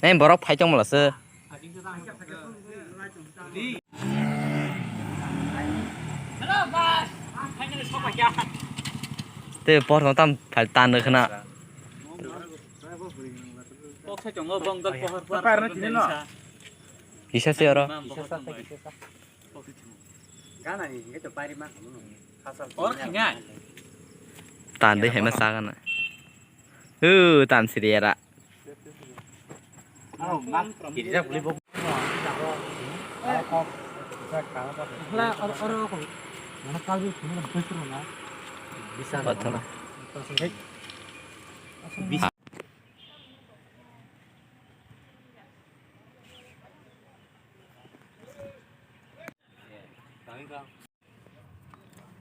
Em borok phải trong một là sơ. Thế bỏ con tâm phải tan được không ạ? Kisah sih orang. Tan deh hemat sangat. Tan sih dia lah.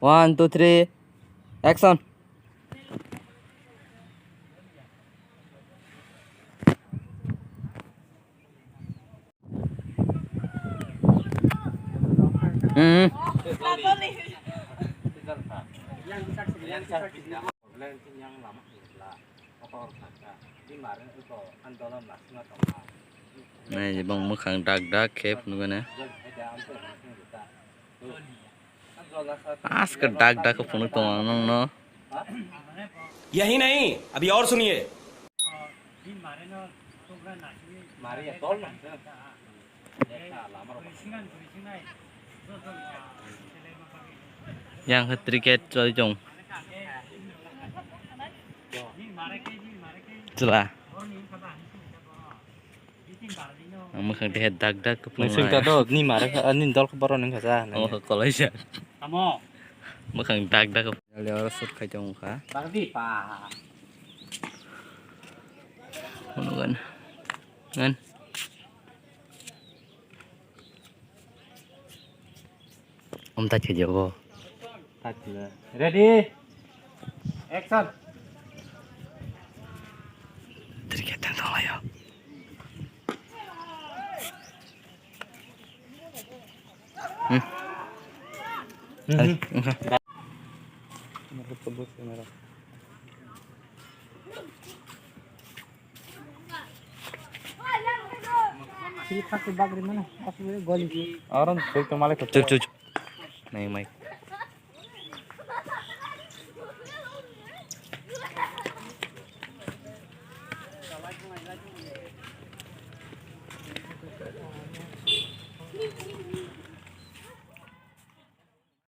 One, two, three, action. Này bông mức hàng đặc đặc khép luôn nè. आज का डाक डाक फोन तो आना ना यही नहीं अभी और सुनिए yang kriket chơi chung celah mức hàng đẹp đặc đặc Mình sinh ta đó, ni mà đó, ni đó có bao nhiêu người ra? oh kalau aja mức hàng đặc đặc leo sút khai chung khá ngân ngân ông ta chưa vô Ready? Action. kriket tentang lah ya Orang tuh kemarin cucu cucu naik mic